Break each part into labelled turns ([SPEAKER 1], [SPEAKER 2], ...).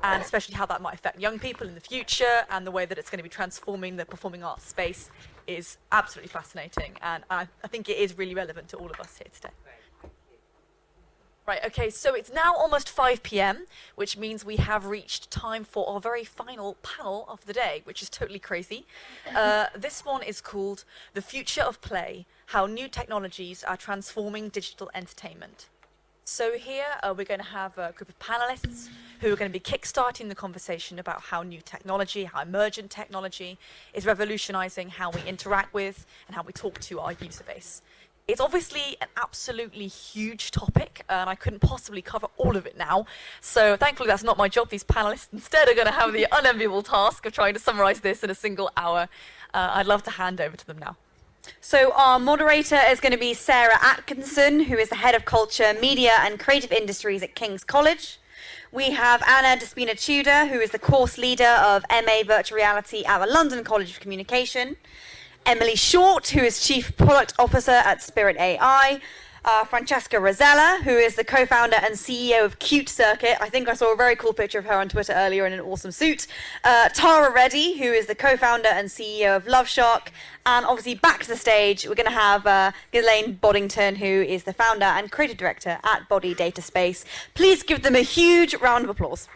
[SPEAKER 1] and especially how that might affect young people in the future, and the way that it's going to be transforming the performing arts space is absolutely fascinating, and I think it is really relevant to all of us here today. Right, okay, so it's now almost 5 p.m, which means we have reached time for our very final panel of the day, which is totally crazy. This one is called The Future of Play, How New Technologies Are Transforming Digital Entertainment. So here we're going to have a group of panelists who are going to be kickstarting the conversation about how new technology, how emergent technology is revolutionizing how we interact with and how we talk to our user base. It's obviously an absolutely huge topic, and I couldn't possibly cover all of it now. So thankfully that's not my job. These panelists instead are going to have the unenviable task of trying to summarize this in a single hour. I'd love to hand over to them now.
[SPEAKER 2] So our moderator is going to be Sarah Atkinson, who is the Head of Culture, Media and Creative Industries at King's College. We have Anna-Despina Tudor, who is the course leader of MA Virtual Reality at the London College of Communication. Emily Short, who is Chief Product Officer at Spirit AI. Francesca Rosella, who is the co-founder and CEO of CuteCircuit. I think I saw a very cool picture of her on Twitter earlier in an awesome suit. Tara Reddy, who is the co-founder and CEO of LoveShark. And obviously back to the stage, we're going to have Ghislaine Boddington, who is the founder and creative director at Body Data Space. Please give them a huge round of applause.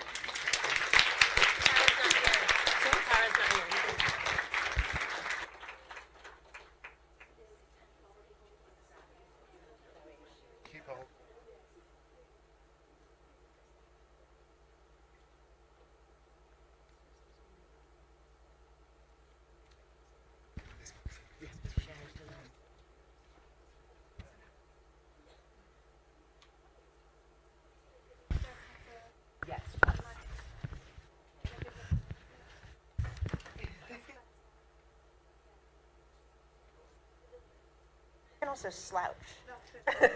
[SPEAKER 3] Also slouch.
[SPEAKER 4] Good.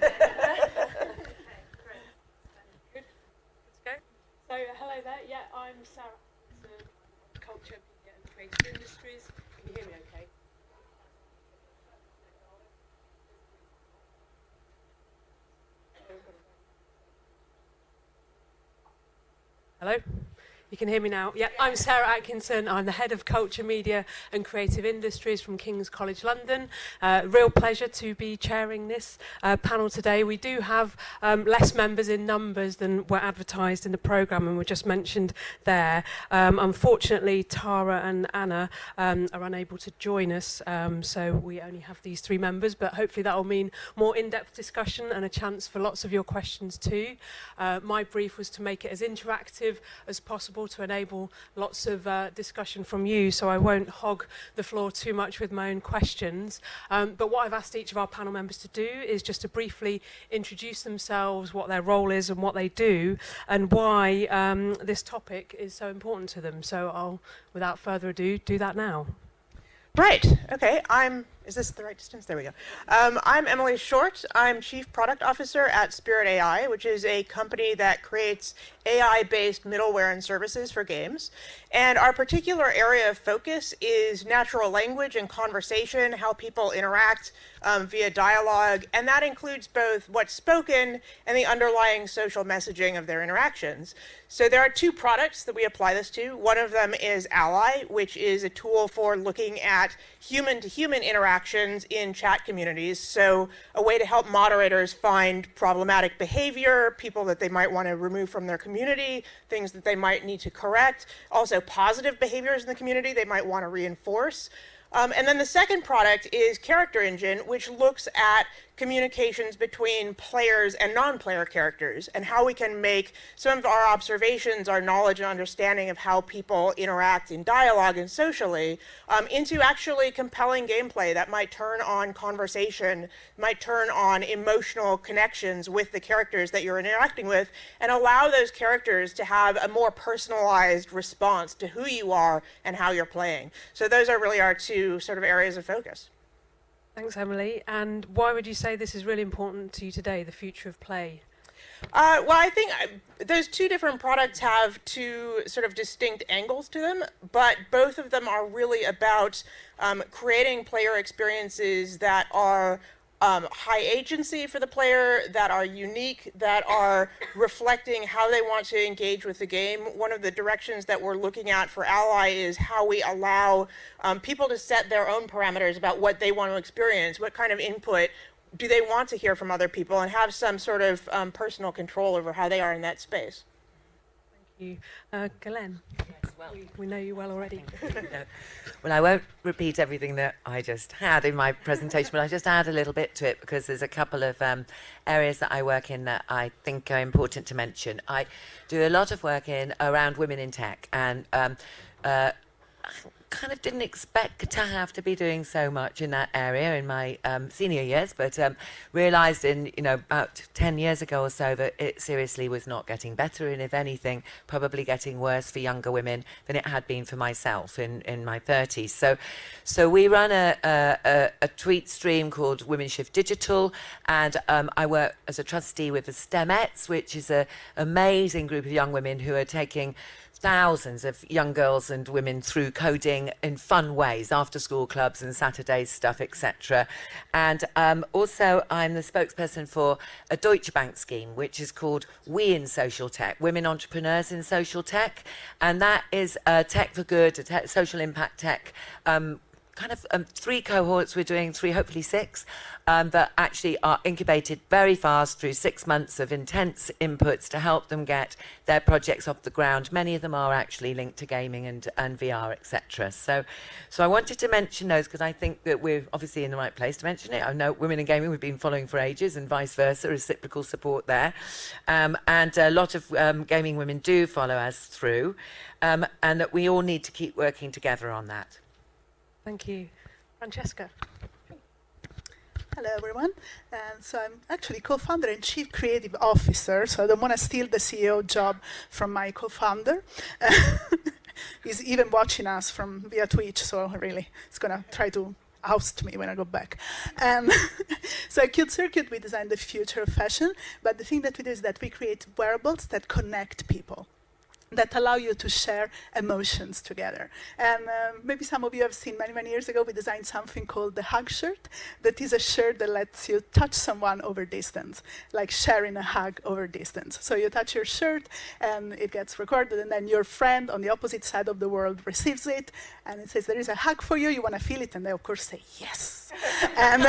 [SPEAKER 4] So hello there. Yeah, I'm Sarah, Culture, Media and Creative Industries. Can you hear me okay? Hello? You can hear me now. Yeah, I'm Sarah Atkinson. I'm the Head of Culture, Media and Creative Industries from King's College London. Real pleasure to be chairing this panel today. We do have less members in numbers than were advertised in the programme and were just mentioned there. Unfortunately, Tara and Anna are unable to join us, so we only have these 3 members, but hopefully that will mean more in-depth discussion and a chance for lots of your questions too. My brief was to make it as interactive as possible to enable lots of discussion from you, so I won't hog the floor too much with my own questions. But what I've asked each of our panel members to do is just to briefly introduce themselves, what their role is and what they do, and why this topic is so important to them. So I'll, without further ado, do that now.
[SPEAKER 3] Right. Okay. Is this the right distance? There we go. I'm Emily Short. I'm Chief Product Officer at Spirit AI, which is a company that creates AI-based middleware and services for games. And our particular area of focus is natural language and conversation, how people interact via dialogue, and that includes both what's spoken and the underlying social messaging of their interactions. So there are 2 products that we apply this to. One of them is Ally, which is a tool for looking at human-to-human interactions in chat communities. So a way to help moderators find problematic behavior, people that they might want to remove from their community, things that they might need to correct, also positive behaviors in the community they might want to reinforce. And then the second product is Character Engine, which looks at communications between players and non-player characters and how we can make some of our observations, our knowledge and understanding of how people interact in dialogue and socially into actually compelling gameplay that might turn on conversation, might turn on emotional connections with the characters that you're interacting with, and allow those characters to have a more personalized response to who you are and how you're playing. So those are really our 2 sort of areas of focus.
[SPEAKER 4] Thanks, Emily. And why would you say this is really important to you today, the future of play?
[SPEAKER 3] Well, I think those 2 different products have 2 sort of distinct angles to them, but both of them are really about creating player experiences that are high agency for the player, that are unique, that are reflecting how they want to engage with the game. One of the directions that we're looking at for Ally is how we allow people to set their own parameters about what they want to experience, what kind of input do they want to hear from other people, and have some sort of personal control over how they are in that space.
[SPEAKER 4] Thank you. Ghislaine,
[SPEAKER 5] Yes, well.
[SPEAKER 4] we know you well already.
[SPEAKER 5] Well, I won't repeat everything that I just had in my presentation, but I'll just add a little bit to it because there's a couple of areas that I work in that I think are important to mention. I do a lot of work around women in tech, and kind of didn't expect to have to be doing so much in that area in my senior years, but realised in about 10 years ago or so that it seriously was not getting better, and if anything, probably getting worse for younger women than it had been for myself in my 30s. So we run a tweet stream called Women Shift Digital, and I work as a trustee with the STEMettes, which is an amazing group of young women who are taking thousands of young girls and women through coding in fun ways, after school clubs and Saturday stuff, etc. And also I'm the spokesperson for a Deutsche Bank scheme, which is called We in Social Tech, Women Entrepreneurs in Social Tech. And that is tech for good, social impact tech, kind of 3 cohorts we're doing, 3, hopefully 6, that actually are incubated very fast through 6 months of intense inputs to help them get their projects off the ground. Many of them are actually linked to gaming and VR, etc. So I wanted to mention those because I think that we're obviously in the right place to mention it. I know women in gaming we've been following for ages, and vice versa, reciprocal support there. And a lot of gaming women do follow us through, and that we all need to keep working together on that.
[SPEAKER 4] Thank you. Francesca.
[SPEAKER 6] Hello, everyone. And so I'm actually co-founder and chief creative officer, so I don't want to steal the CEO job from my co-founder. He's even watching us from via Twitch, so really, it's going to try to oust me when I go back. So at CuteCircuit, we designed the future of fashion, but the thing that we do is that we create wearables that connect people, that allow you to share emotions together. And maybe some of you have seen many, many years ago, we designed something called the hug shirt. That is a shirt that lets you touch someone over distance, like sharing a hug over distance. So you touch your shirt and it gets recorded, and then your friend on the opposite side of the world receives it, and it says, there is a hug for you, you wanna feel it? And they of course say, yes. And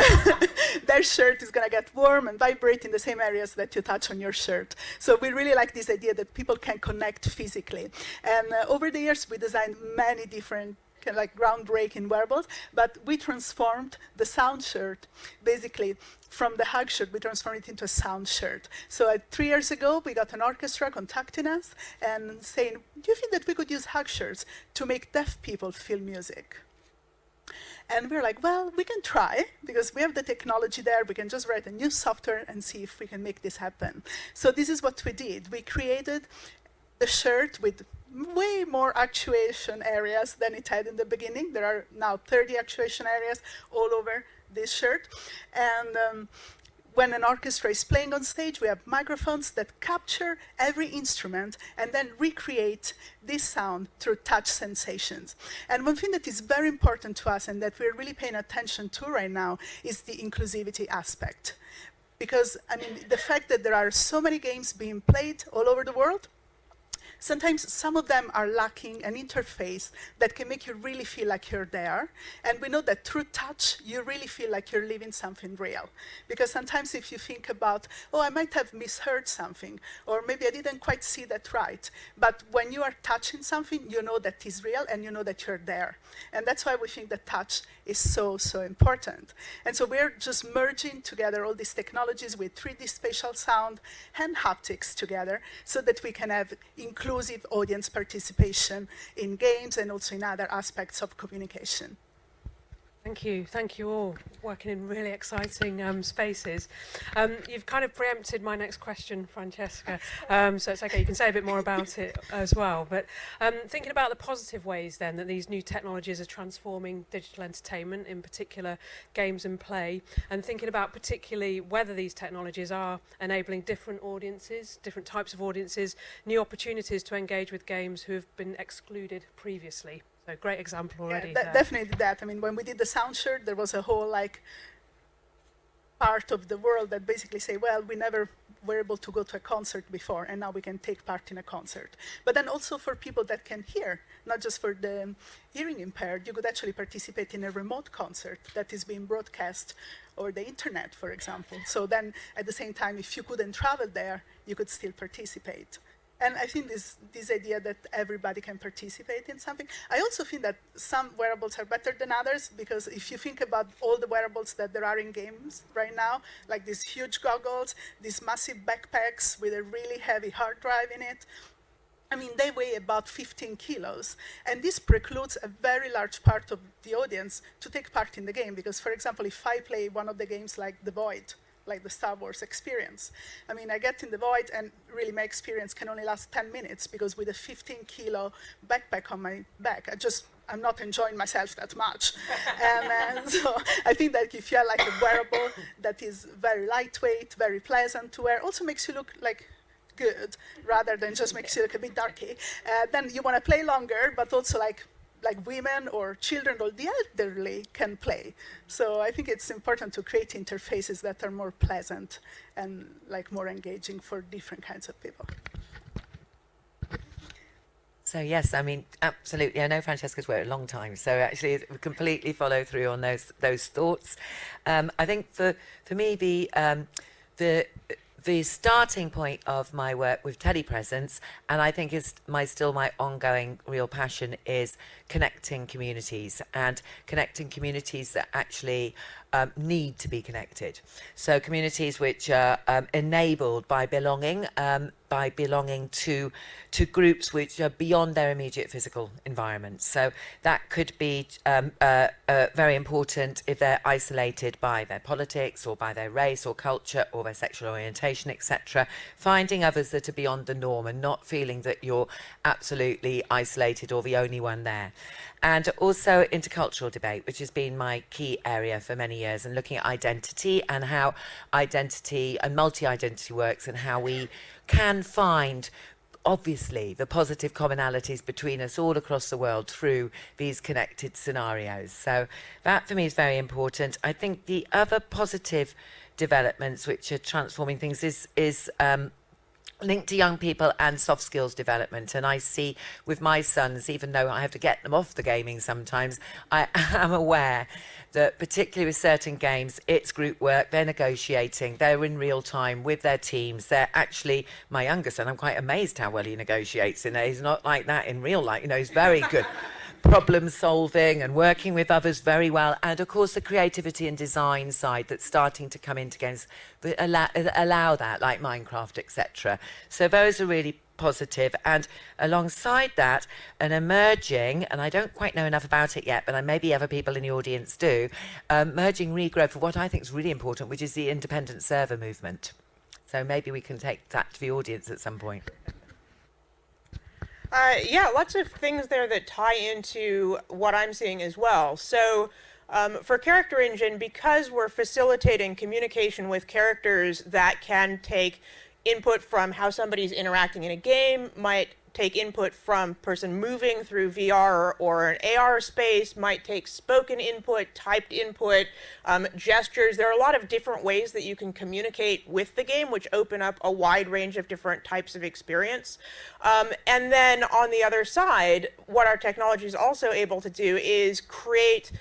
[SPEAKER 6] their shirt is gonna get warm and vibrate in the same areas that you touch on your shirt. So we really like this idea that people can connect physically. And over the years, we designed many different like groundbreaking wearables, but we transformed the sound shirt, basically from the hug shirt, we transformed it into a sound shirt. So 3 years ago, we got an orchestra contacting us and saying, do you think that we could use hug shirts to make deaf people feel music? And we're like, well, we can try, because we have the technology there. We can just write a new software and see if we can make this happen. So this is what we did. We created the shirt with way more actuation areas than it had in the beginning. There are now 30 actuation areas all over this shirt. And when an orchestra is playing on stage, we have microphones that capture every instrument and then recreate this sound through touch sensations. And one thing that is very important to us and that we're really paying attention to right now is the inclusivity aspect. Because, I mean, the fact that there are so many games being played all over the world, sometimes some of them are lacking an interface that can make you really feel like you're there. And we know that through touch, you really feel like you're living something real. Because sometimes if you think about, oh, I might have misheard something, or maybe I didn't quite see that right. But when you are touching something, you know that is real and you know that you're there. And that's why we think that touch is so, so important. And so we're just merging together all these technologies with 3D spatial sound and haptics together so that we can have inclusive audience participation in games and also in other aspects of communication.
[SPEAKER 4] Thank you. Thank you all. Working in really exciting spaces. You've kind of preempted my next question, Francesca, so it's okay. You can say a bit more about it as well. But thinking about the positive ways then that these new technologies are transforming digital entertainment, in particular games and play, and thinking about particularly whether these technologies are enabling different audiences, different types of audiences, new opportunities to engage with games who have been excluded previously. So great example already.
[SPEAKER 6] Yeah, definitely that. I mean, when we did the sound shirt, there was a whole like part of the world that basically say, well, we never were able to go to a concert before, and now we can take part in a concert. But then also for people that can hear, not just for the hearing impaired, you could actually participate in a remote concert that is being broadcast over the internet, for example. So then at the same time, if you couldn't travel there, you could still participate. And I think this idea that everybody can participate in something. I also think that some wearables are better than others, because if you think about all the wearables that there are in games right now, like these huge goggles, these massive backpacks with a really heavy hard drive in it, I mean, they weigh about 15 kilos. And this precludes a very large part of the audience to take part in the game. Because, for example, if I play one of the games like The Void, like the Star Wars experience. I mean, I get in the void, and really my experience can only last 10 minutes, because with a 15-kilo backpack on my back, I'm not enjoying myself that much. And so I think that if you have like a wearable that is very lightweight, very pleasant to wear, also makes you look like good, rather than just makes you look a bit darky, then you want to play longer, but also like women or children or the elderly can play. So I think it's important to create interfaces that are more pleasant and like more engaging for different kinds of people.
[SPEAKER 5] So yes, I mean, absolutely. I know Francesca's worked a long time, so actually we completely follow through on those thoughts. I think for me, the starting point of my work with telepresence, and I think is still my ongoing real passion, is connecting communities, and connecting communities that actually need to be connected. So communities which are enabled by belonging to groups which are beyond their immediate physical environment. So that could be very important if they're isolated by their politics or by their race or culture or their sexual orientation, etc. Finding others that are beyond the norm and not feeling that you're absolutely isolated or the only one there. And also intercultural debate, which has been my key area for many years, and looking at identity and how identity and multi-identity works, and how we can find, obviously, the positive commonalities between us all across the world through these connected scenarios. So that for me is very important. I think the other positive developments which are transforming things is linked to young people and soft skills development. And I see with my sons, even though I have to get them off the gaming sometimes, I am aware that particularly with certain games, it's group work, they're negotiating, they're in real time with their teams. They're actually, my younger son, I'm quite amazed how well he negotiates in there. He's not like that in real life, he's very good. Problem solving and working with others very well, and of course the creativity and design side that's starting to come into games that allow that, like Minecraft, etc. So those are really positive. And alongside that, an emerging, and I don't quite know enough about it yet, but maybe other people in the audience do, emerging regrowth of what I think is really important, which is the independent server movement. So maybe we can take that to the audience at some point.
[SPEAKER 3] Yeah, lots of things there that tie into what I'm seeing as well. So for Character Engine, because we're facilitating communication with characters that can take input from how somebody's interacting in a game, might take input from person moving through VR or an AR space, might take spoken input, typed input, gestures. There are a lot of different ways that you can communicate with the game, which open up a wide range of different types of experience. And then on the other side, what our technology is also able to do is create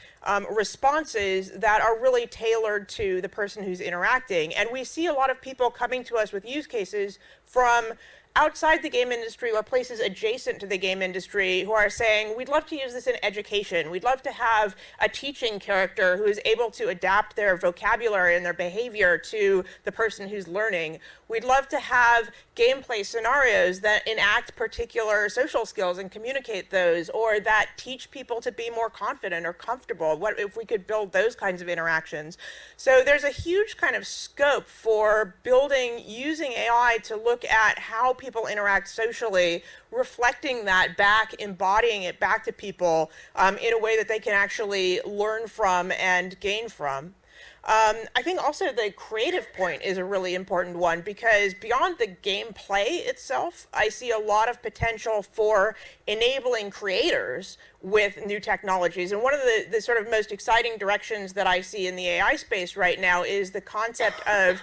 [SPEAKER 3] responses that are really tailored to the person who's interacting. And we see a lot of people coming to us with use cases from outside the game industry or places adjacent to the game industry who are saying, we'd love to use this in education. We'd love to have a teaching character who is able to adapt their vocabulary and their behavior to the person who's learning. We'd love to have gameplay scenarios that enact particular social skills and communicate those, or that teach people to be more confident or comfortable. What if we could build those kinds of interactions? So there's a huge kind of scope for building, using AI to look at how people interact socially, reflecting that back, embodying it back to people in a way that they can actually learn from and gain from. I think also the creative point is a really important one, because beyond the gameplay itself, I see a lot of potential for enabling creators with new technologies. And one of the sort of most exciting directions that I see in the AI space right now is the concept of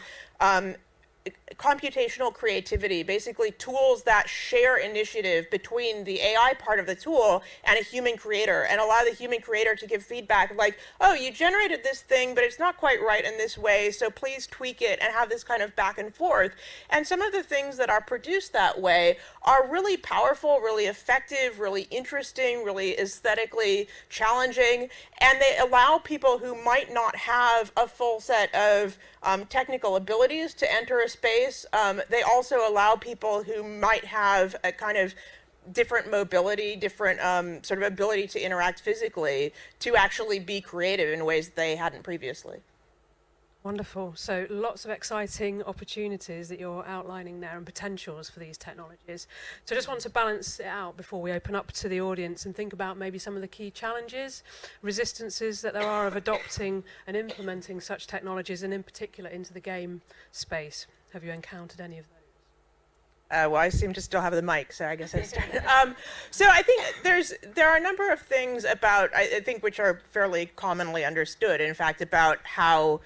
[SPEAKER 3] computational creativity, basically tools that share initiative between the AI part of the tool and a human creator, and allow the human creator to give feedback like, oh, you generated this thing, but it's not quite right in this way, so please tweak it, and have this kind of back and forth. And some of the things that are produced that way are really powerful, really effective, really interesting, really aesthetically challenging, and they allow people who might not have a full set of technical abilities to enter a space. They also allow people who might have a kind of different mobility, different sort of ability to interact physically, to actually be creative in ways that they hadn't previously.
[SPEAKER 4] Wonderful. So lots of exciting opportunities that you're outlining there and potentials for these technologies. So I just want to balance it out before we open up to the audience and think about maybe some of the key challenges, resistances that there are of adopting and implementing such technologies, and in particular into the game space. Have you encountered any of those?
[SPEAKER 3] Well, I seem to still have the mic, so I guess I started. So I think there are a number of things about, I think, which are fairly commonly understood, in fact, about how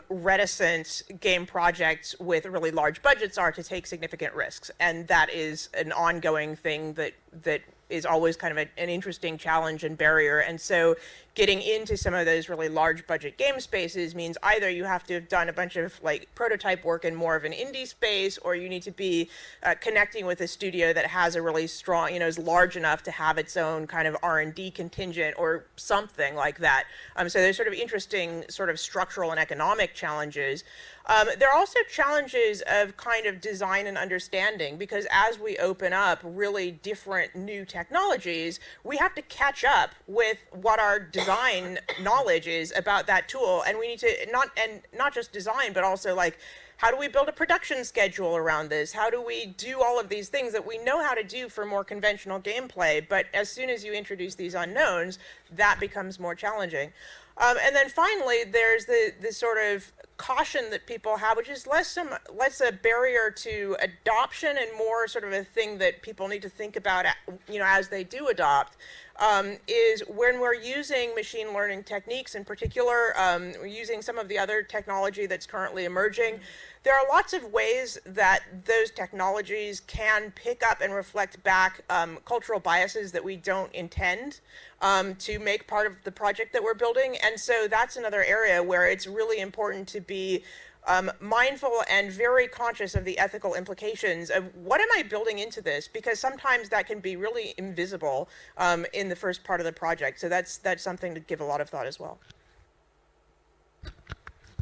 [SPEAKER 3] reticent game projects with really large budgets are to take significant risks. And that is an ongoing thing that is always kind of an interesting challenge and barrier. And so getting into some of those really large budget game spaces means either you have to have done a bunch of like prototype work in more of an indie space, or you need to be connecting with a studio that has a really strong, is large enough to have its own kind of R&D contingent or something like that. So there's sort of interesting sort of structural and economic challenges. There are also challenges of kind of design and understanding, because as we open up really different new technologies, we have to catch up with what our design knowledge is about that tool. And we need to not just design, but also like, how do we build a production schedule around this? How do we do all of these things that we know how to do for more conventional gameplay? But as soon as you introduce these unknowns, that becomes more challenging. And then finally, there's the sort of caution that people have, which is less a barrier to adoption and more sort of a thing that people need to think about, as they do adopt, is when we're using machine learning techniques in particular, we're using some of the other technology that's currently emerging. There are lots of ways that those technologies can pick up and reflect back cultural biases that we don't intend to make part of the project that we're building. And so that's another area where it's really important to be mindful and very conscious of the ethical implications of what am I building into this, because sometimes that can be really invisible in the first part of the project. So that's something to give a lot of thought as well.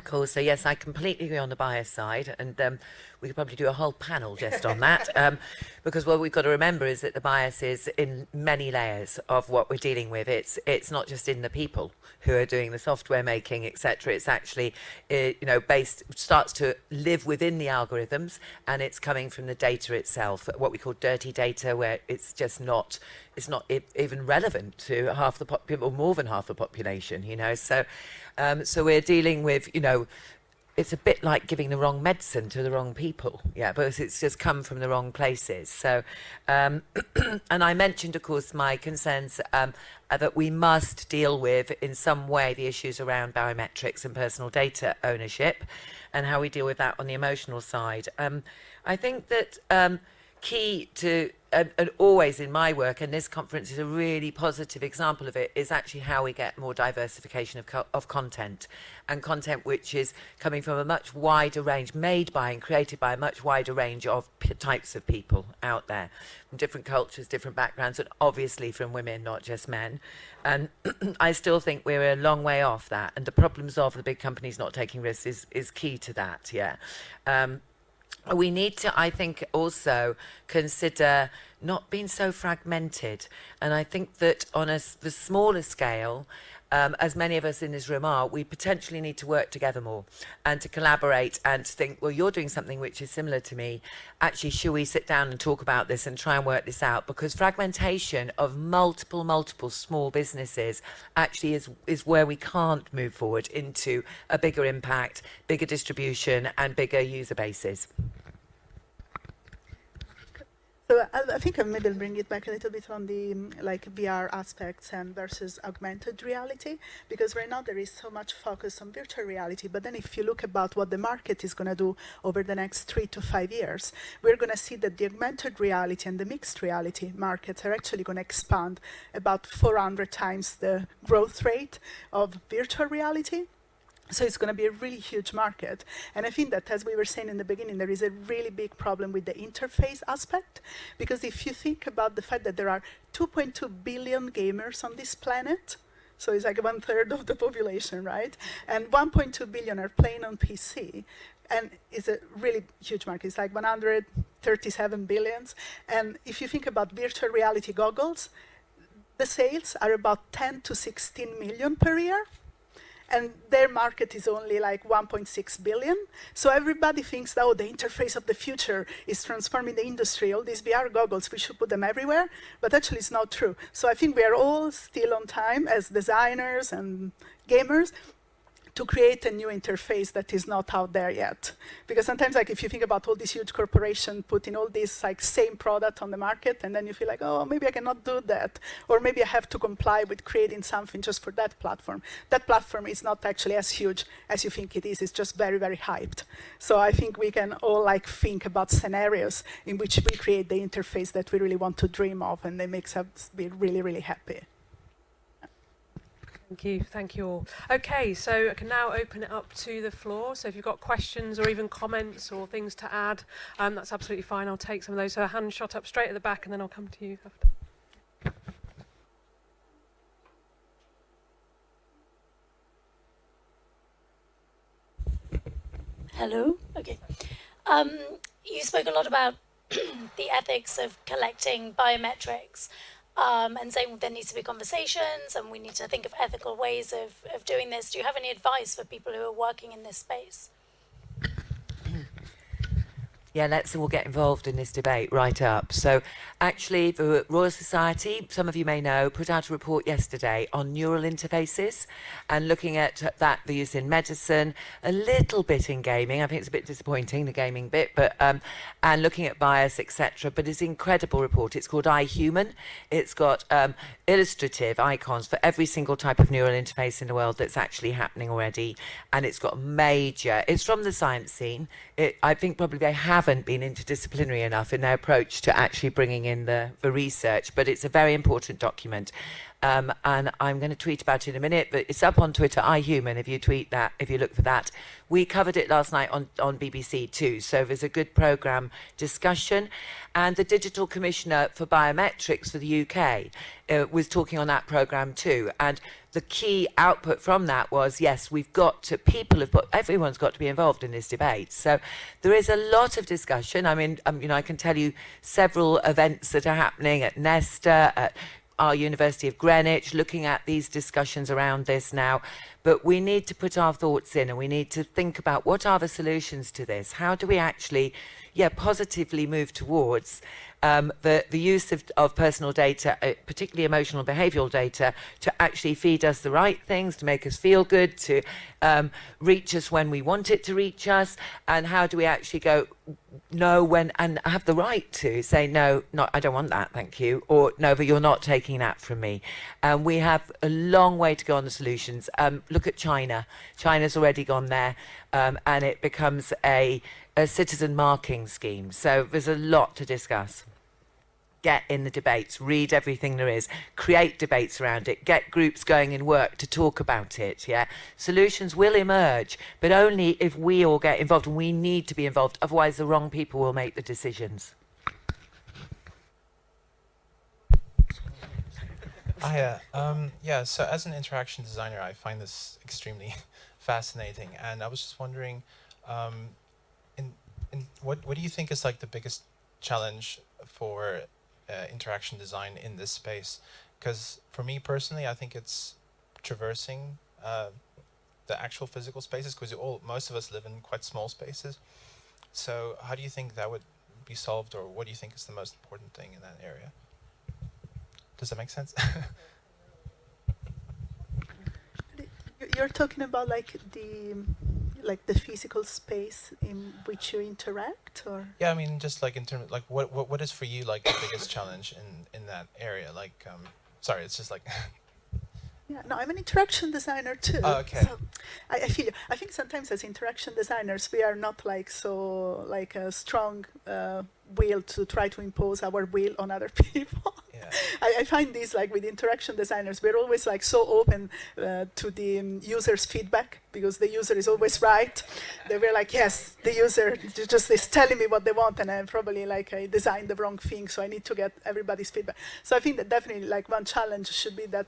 [SPEAKER 5] Cool. So yes, I completely agree on the bias side, and we could probably do a whole panel just on that, because what we've got to remember is that the bias is in many layers of what we're dealing with. It's not just in the people who are doing the software making, etc. It's actually, starts to live within the algorithms, and it's coming from the data itself, what we call dirty data, where it's just not. It's not even relevant to half the or more than half the population, So we're dealing with, it's a bit like giving the wrong medicine to the wrong people, because it's just come from the wrong places. So, and I mentioned, of course, my concerns that we must deal with in some way the issues around biometrics and personal data ownership, and how we deal with that on the emotional side. I think that key to and always in my work, and this conference is a really positive example of it, is actually how we get more diversification of content, and content which is coming from a much wider range, made by and created by a much wider range of types of people out there, from different cultures, different backgrounds, and obviously from women, not just men. And I still think we're a long way off that, and the problems of the big companies not taking risks is key to that, We need to, I think, also consider not being so fragmented. And I think that on the smaller scale, as many of us in this room are, we potentially need to work together more and to collaborate and to think, well, you're doing something which is similar to me. Actually, should we sit down and talk about this and try and work this out? Because fragmentation of multiple small businesses actually is where we can't move forward into a bigger impact, bigger distribution, and bigger user bases.
[SPEAKER 6] So I think I maybe bring it back a little bit on the like VR aspects and versus augmented reality, because right now there is so much focus on virtual reality. But then if you look about what the market is going to do over the next 3 to 5 years, we're going to see that the augmented reality and the mixed reality markets are actually going to expand about 400 times the growth rate of virtual reality. So it's going to be a really huge market. And I think that, as we were saying in the beginning, there is a really big problem with the interface aspect. Because if you think about the fact that there are 2.2 billion gamers on this planet, so it's like 1/3 of the population, right? And 1.2 billion are playing on PC. And it's a really huge market. It's like 137 billions. And if you think about virtual reality goggles, the sales are about 10 to 16 million per year. And their market is only like 1.6 billion. So everybody thinks, oh, the interface of the future is transforming the industry. All these VR goggles, we should put them everywhere. But actually, it's not true. So I think we are all still on time as designers and gamers to create a new interface that is not out there yet. Because sometimes, like, if you think about all these huge corporations putting all these like same product on the market, and then you feel like, oh, maybe I cannot do that, or maybe I have to comply with creating something just for that platform. That platform is not actually as huge as you think it is. It's just very, very hyped. So I think we can all like think about scenarios in which we create the interface that we really want to dream of, and they make us be really, really happy.
[SPEAKER 4] Thank you all. Okay, so I can now open it up to the floor. So if you've got questions or even comments or things to add, that's absolutely fine. I'll take some of those. So a hand shot up straight at the back, and then I'll come to you after.
[SPEAKER 7] Hello. Okay. You spoke a lot about the ethics of collecting biometrics. And saying there needs to be conversations and we need to think of ethical ways of doing this. Do you have any advice for people who are working in this space?
[SPEAKER 5] Yeah, let's all get involved in this debate right up. So actually, the Royal Society, some of you may know, put out a report yesterday on neural interfaces and looking at that, the use in medicine, a little bit in gaming. I think it's a bit disappointing, the gaming bit, but and looking at bias, etc. But it's an incredible report. It's called iHuman. It's got illustrative icons for every single type of neural interface in the world that's actually happening already. And it's got major, it's from the science scene. I think probably they haven't been interdisciplinary enough in their approach to actually bringing in the research, but it's a very important document. And I'm going to tweet about it in a minute, but it's up on Twitter, iHuman, if you tweet that, if you look for that. We covered it last night on BBC too, so there's a good programme discussion. And the Digital Commissioner for Biometrics for the UK was talking on that programme too. And the key output from that was, yes, we've got to, everyone's got to be involved in this debate. So there is a lot of discussion. I mean, I can tell you several events that are happening at Nesta, at our University of Greenwich, looking at these discussions around this now. But we need to put our thoughts in and we need to think about what are the solutions to this? How do we actually, positively move towards the use of personal data, particularly emotional and behavioural data, to actually feed us the right things, to make us feel good, to reach us when we want it to reach us, and how do we actually go no when and have the right to say no, I don't want that, thank you, or no, but you're not taking that from me. We have a long way to go on the solutions. Look at China. China's already gone there, and it becomes a citizen marking scheme. So there's a lot to discuss. Get in the debates, read everything there is, create debates around it, get groups going in work to talk about it, Solutions will emerge, but only if we all get involved, and we need to be involved, otherwise the wrong people will make the decisions.
[SPEAKER 8] Hiya. So as an interaction designer, I find this extremely fascinating, and I was just wondering, what do you think is like the biggest challenge for interaction design in this space? Because for me personally, I think it's traversing the actual physical spaces? Because most of us live in quite small spaces. So how do you think that would be solved, or what do you think is the most important thing in that area? Does that make sense?
[SPEAKER 6] You're talking about like the physical space in which you interact, or?
[SPEAKER 8] Yeah, I mean, just like in terms of like what is for you like the biggest challenge in that area? Like, sorry, it's just like.
[SPEAKER 6] Yeah, no, I'm an interaction designer too.
[SPEAKER 8] Oh, okay.
[SPEAKER 6] So I feel you. I think sometimes as interaction designers, we are not like so like a strong will to try to impose our will on other people.
[SPEAKER 8] Yeah.
[SPEAKER 6] I find this like with interaction designers, we're always like so open to the user's feedback, because the user is always right. They were like, yes, the user just is telling me what they want, and I probably like I designed the wrong thing, so I need to get everybody's feedback. So I think that definitely like one challenge should be that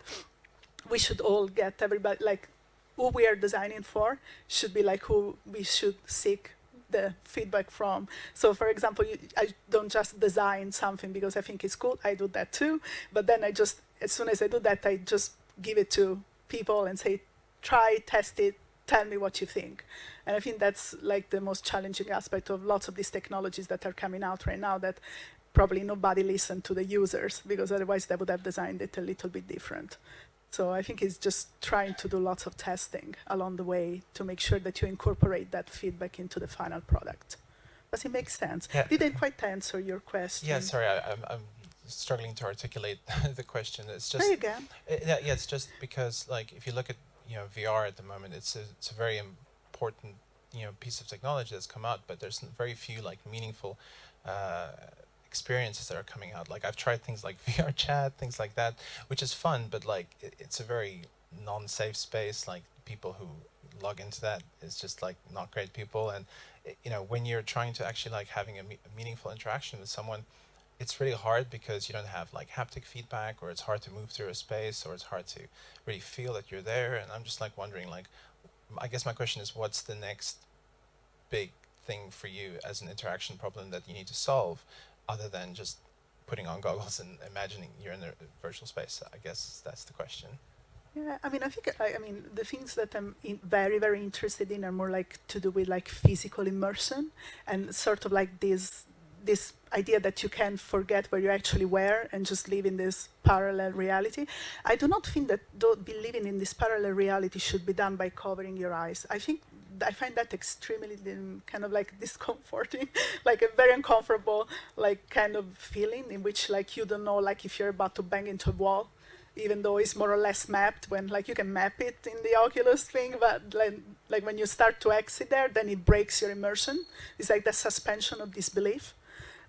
[SPEAKER 6] we should all get everybody, like who we are designing for should be like who we should seek the feedback from. So for example, I don't just design something because I think it's cool. I do that too. But then as soon as I do that, I just give it to people and say, try, test it, tell me what you think. And I think that's like the most challenging aspect of lots of these technologies that are coming out right now, that probably nobody listened to the users, because otherwise they would have designed it a little bit different. So I think it's just trying to do lots of testing along the way to make sure that you incorporate that feedback into the final product. Does it make sense?
[SPEAKER 8] Yeah.
[SPEAKER 6] Didn't quite answer your question.
[SPEAKER 8] Yeah, sorry, I'm struggling to articulate the question. It's just.
[SPEAKER 6] There you go.
[SPEAKER 8] Yeah, it's just because like if you look at VR at the moment, it's a very important piece of technology that's come out, but there's very few like meaningful experiences that are coming out. Like I've tried things like VR chat, things like that, which is fun, but like it's a very non-safe space. Like people who log into that is just like not great people, and when you're trying to actually like having a meaningful interaction with someone, it's really hard because you don't have like haptic feedback, or it's hard to move through a space, or it's hard to really feel that you're there. And I'm just like wondering, like, I guess my question is, what's the next big thing for you as an interaction problem that you need to solve, other than just putting on goggles and imagining you're in a virtual space? I guess that's the question.
[SPEAKER 6] Yeah, I mean, I think, the things that I'm very, very interested in are more like to do with like physical immersion, and sort of like this idea that you can forget where you actually were and just live in this parallel reality. I do not think that living in this parallel reality should be done by covering your eyes. I find that extremely kind of like discomforting, like a very uncomfortable like kind of feeling in which like you don't know like if you're about to bang into a wall, even though it's more or less mapped, when like you can map it in the Oculus thing, but like when you start to exit there, then it breaks your immersion. It's like the suspension of disbelief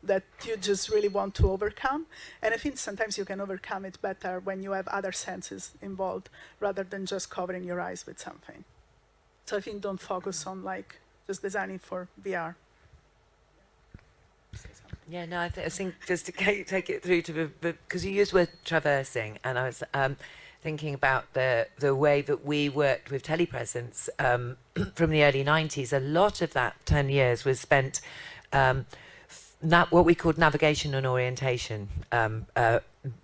[SPEAKER 6] that you just really want to overcome. And I think sometimes you can overcome it better when you have other senses involved, rather than just covering your eyes with something. So I think don't focus on like just designing for VR.
[SPEAKER 5] Yeah, no, I think just to take it through to because you used the word traversing, and I was thinking about the way that we worked with telepresence from the early 90s. A lot of that 10 years was spent what we called navigation and orientation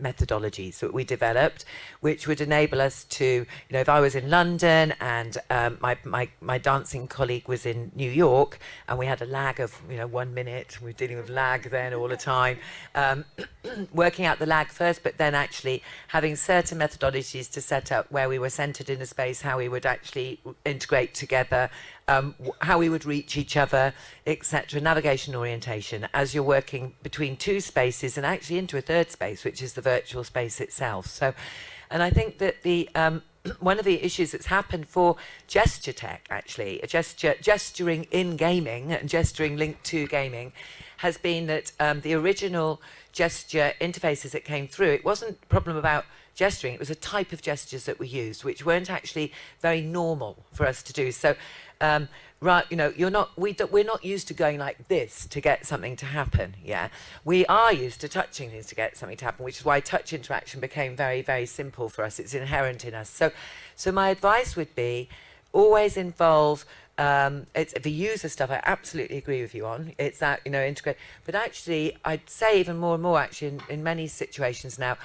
[SPEAKER 5] methodologies that we developed, which would enable us to, if I was in London and my dancing colleague was in New York, and we had a lag of 1 minute, we were dealing with lag then all the time, working out the lag first, but then actually having certain methodologies to set up where we were centered in a space, how we would actually integrate together, how we would reach each other, etc. Navigation orientation as you're working between two spaces and actually into a third space, which is the virtual space itself. So, and I think that the one of the issues that's happened for gesture tech, actually, gesturing in gaming and gesturing linked to gaming, has been that the original gesture interfaces that came through, it wasn't a problem about gesturing, it was a type of gestures that we used, which weren't actually very normal for us to do. So, right, we're not used to going like this to get something to happen. Yeah, we are used to touching things to get something to happen, which is why touch interaction became very, very simple for us. It's inherent in us. So my advice would be always involve. It's the user stuff. I absolutely agree with you on. It's that integrate. But actually, I'd say even more and more actually in many situations now,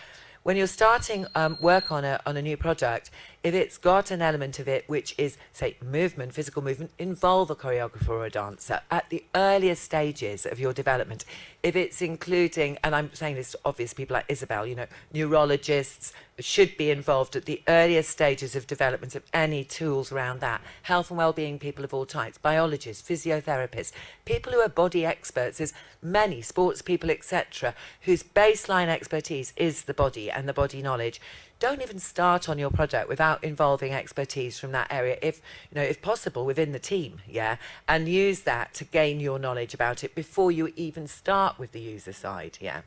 [SPEAKER 5] when you're starting work on a new product, if it's got an element of it which is, say, movement, physical movement, involve a choreographer or a dancer at the earliest stages of your development. If it's including, and I'm saying this to obvious people like Isabel, you know, neurologists should be involved at the earliest stages of development of any tools around that. Health and well-being people of all types, biologists, physiotherapists, people who are body experts. There's many sports people, etc., whose baseline expertise is the body and the body knowledge. Don't even start on your project without involving expertise from that area, if possible, within the team, yeah, and use that to gain your knowledge about it before you even start with the user side, yeah.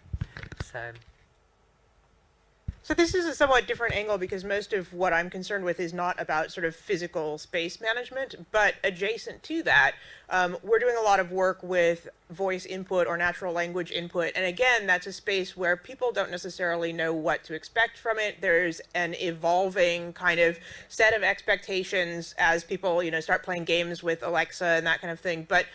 [SPEAKER 3] So this is a somewhat different angle because most of what I'm concerned with is not about sort of physical space management, but adjacent to that, we're doing a lot of work with voice input or natural language input. And again, that's a space where people don't necessarily know what to expect from it. There's an evolving kind of set of expectations as people, you know, start playing games with Alexa and that kind of thing. But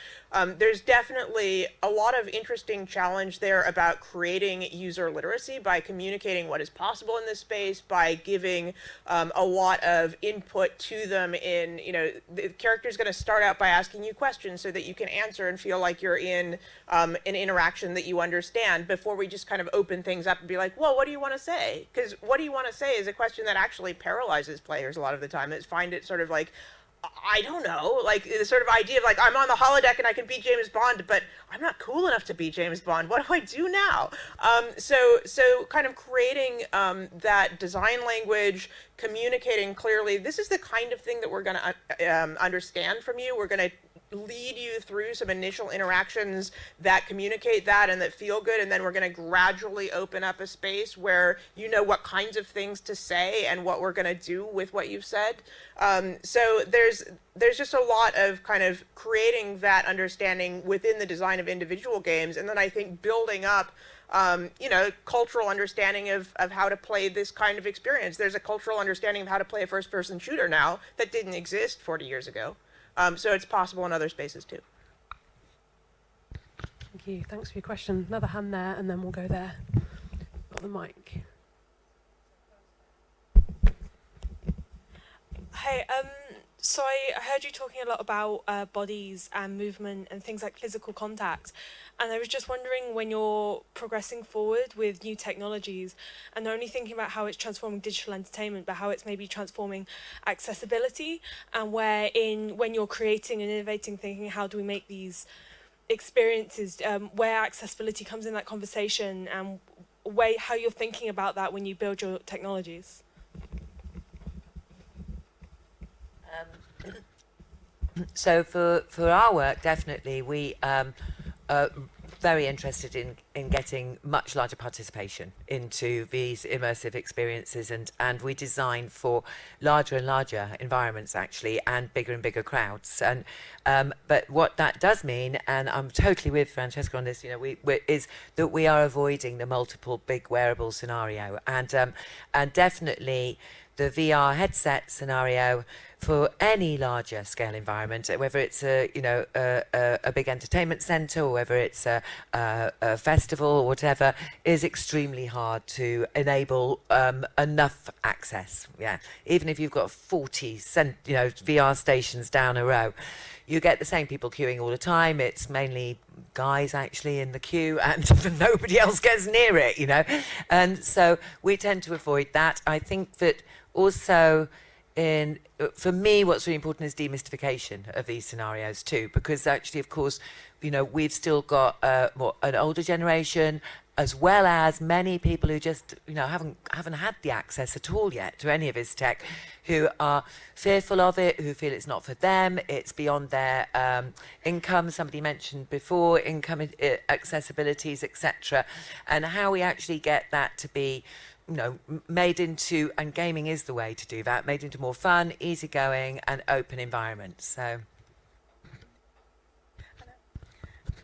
[SPEAKER 3] there's definitely a lot of interesting challenge there about creating user literacy by communicating what is possible in this space, by giving a lot of input to them in, you know, the character's going to start out by asking you questions so that you can answer and feel like you're in an interaction that you understand before we just kind of open things up and be like, well, what do you want to say? Because what do you want to say is a question that actually paralyzes players a lot of the time. It's find it sort of like, I don't know, like the sort of idea of like, I'm on the holodeck and I can be James Bond, but I'm not cool enough to be James Bond. What do I do now? So kind of creating that design language, communicating clearly, this is the kind of thing that we're going to understand from you. We're going to lead you through some initial interactions that communicate that and that feel good, and then we're going to gradually open up a space where you know what kinds of things to say and what we're going to do with what you've said. So there's just a lot of kind of creating that understanding within the design of individual games, and then I think building up you know, cultural understanding of how to play this kind of experience. There's a cultural understanding of how to play a first-person shooter now that didn't exist 40 years ago. So it's possible in other spaces too.
[SPEAKER 4] Thank you. Thanks for your question. Another hand there, and then we'll go there. Got the mic.
[SPEAKER 9] Hey, so I heard you talking a lot about bodies and movement and things like physical contact. And I was just wondering, when you're progressing forward with new technologies and not only thinking about how it's transforming digital entertainment, but how it's maybe transforming accessibility, and when you're creating and innovating, thinking how do we make these experiences, where accessibility comes in that conversation, and how you're thinking about that when you build your technologies.
[SPEAKER 5] So for our work, definitely, we are very interested in getting much larger participation into these immersive experiences, and we design for larger and larger environments, actually, and bigger crowds. And but what that does mean, and I'm totally with Francesca on this, you know, is that we are avoiding the multiple big wearable scenario, and definitely the VR headset scenario for any larger scale environment, whether it's a big entertainment centre or whether it's a festival or whatever, is extremely hard to enable enough access. Yeah, even if you've got 40 VR stations down a row, you get the same people queuing all the time. It's mainly guys actually in the queue, and nobody else gets near it, you know. And so we tend to avoid that. I think that also, for me, what's really important is demystification of these scenarios too, because actually, of course, you know, we've still got an older generation, as well as many people who just, you know, haven't had the access at all yet to any of this tech, who are fearful of it, who feel it's not for them, it's beyond their income. Somebody mentioned before income accessibilities, etc., and how we actually get that to be, you know, made into, and gaming is the way to do that, made into more fun, easygoing, and open environments. So